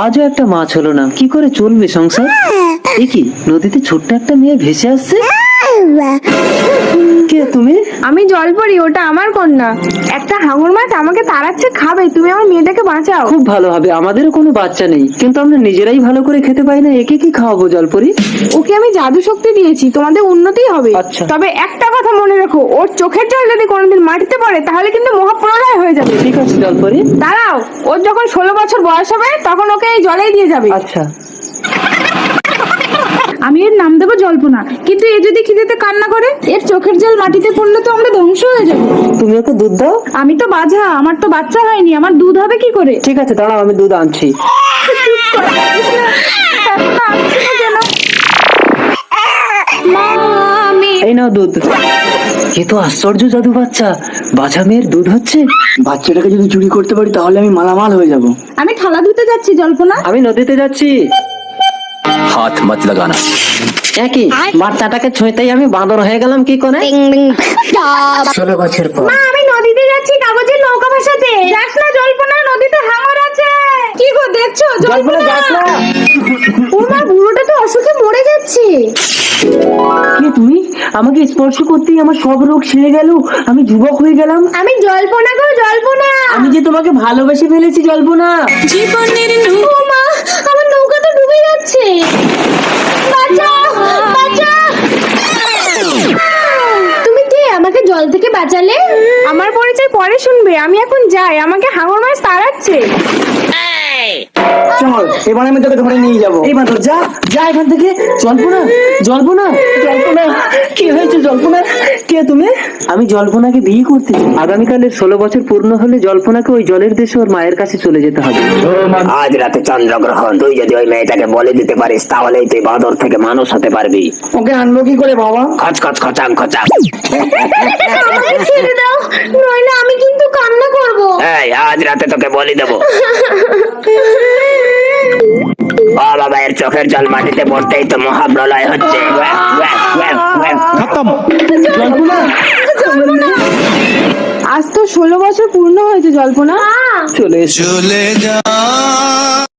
আজও একটা মাছ হলো না, কি করে চলবে সংসার? এ কি, নদীতে ছোট্ট একটা মেয়ে ভেসে আসছে। কে তুমি? আমি জলপরি, ওটা আমার কন্যা। একটা হাঙর মাছ আমাকে তাড়াচ্ছে খাবে, তুমি আমার মেয়েটাকে বাঁচাও। খুব ভালো হবে, আমাদেরও কোনো বাচ্চা নেই, কিন্তু আমরা নিজেরাই ভালো করে খেতে পাই না, একে কি খাওয়াবো জলপরি? ওকে আমি জাদু শক্তি দিয়েছি, তোমাদের উন্নতি হবে। আচ্ছা। তবে একটা কথা মনে রেখো, ওর চোখের জল যদি কোনোদিন মাটিতে পড়ে তাহলে কিন্তু মহাপ্রলয় হয়ে যাবে। ঠিক আছে জলপরি। দাঁড়াও, ওর যখন 16 বছর বয়স হবে তখন ওকে এই জলেই দিয়ে যাবে। আচ্ছা। আমি এর নাম দেবো জল্পনা, কিন্তু এ যদি খিদেতে কান্না করে, এর চোখের জল মাটিতে পড়লে তো আমরা ধ্বংস হয়ে যাবো। তুমি ওকে দুধ দাও। আমি তো বাঁধা, আমার তো বাচ্চা হয়নি, আমার দুধ হবে কি করে? ঠিক আছে দাঁড়াও, আমি দুধ আনছি। এই নাও দুধ। এ তো আশ্চর্য জাদু বাচ্চা, বাছা মেয়ের দুধ হচ্ছে। বাচ্চাটাকে যদি চুরি করতে পারি তাহলে আমি মালামাল হয়ে যাব। আমি থালা ধুতে যাচ্ছি জল্পনা। আমি নদীতে যাচ্ছি। हाथ मत लगाना। একই বাচ্চাটাকে ছুঁতেই আমি বাঁদর হয়ে গেলাম কি করে? 16 বছর পর আমি নদীতে যাচ্ছি কাগজের নৌকা ভাসাতে। যাস না জল্পনা, নদীতে হাঙর আছে। কি গো দেখছো? জল্পনা যাস না। ও মা, বুড়োটা তো অসুখে মরে যাচ্ছে। কে তুমি? আমাকে স্পর্শ করতেই আমার সব রোগ সেরে গেল, আমি যুবক হয়ে গেলাম। আমি জল্পনা গো, জল্পনা। আমি যে তোমাকে ভালোবেসে ফেলেছি জল্পনা। ও মা, আমার নৌকা তো ডুবে যাচ্ছে। বাঁচাও, বাঁচাও। তুমি কে আমাকে জল থেকে বাঁচালে? আমার পরিচয় পরে শুনবে, আমি এখন যাই, আমাকে হাঙর মাছ তাড়াচ্ছে। চল, এবার আমি তোকে ধরে নিয়ে যাব। এই বাঁদর যা যা এখান থেকে। জল্পনা, জল্পনা, জল্পনা, কি হয়েছে জল্পনা? কে তুমি? আমি জল্পনাকে বিয়ে করতে চাই। আগামীকালের 16 বছর পূর্ণ হলে জল্পনাকে ওই জলের দেশে ওর মায়ের কাছে চলে যেতে হবে। আজ রাতে চন্দ্রগ্রহণ, তুই যদি ওই মেয়েটাকে বলে দিতে পারিস তাহলেই তুই বাঁদর থেকে মানুষ হতে পারবি। ওকে আনবো কি করে বাবা? খচ খচ খচাং খচাং। আমাকে ছেড়ে দাও, নইলে আমি কিন্তু কান্না করব। এই, আজ রাতে তোকে বলি দেবো। ও বাবা, এর চোখের জল মাটিতে পড়তেই তো মহাপ্রলয় হচ্ছে। আজ তো 16 বছর পূর্ণ হয়েছে জল্পনা। চলে এসো। চলে যা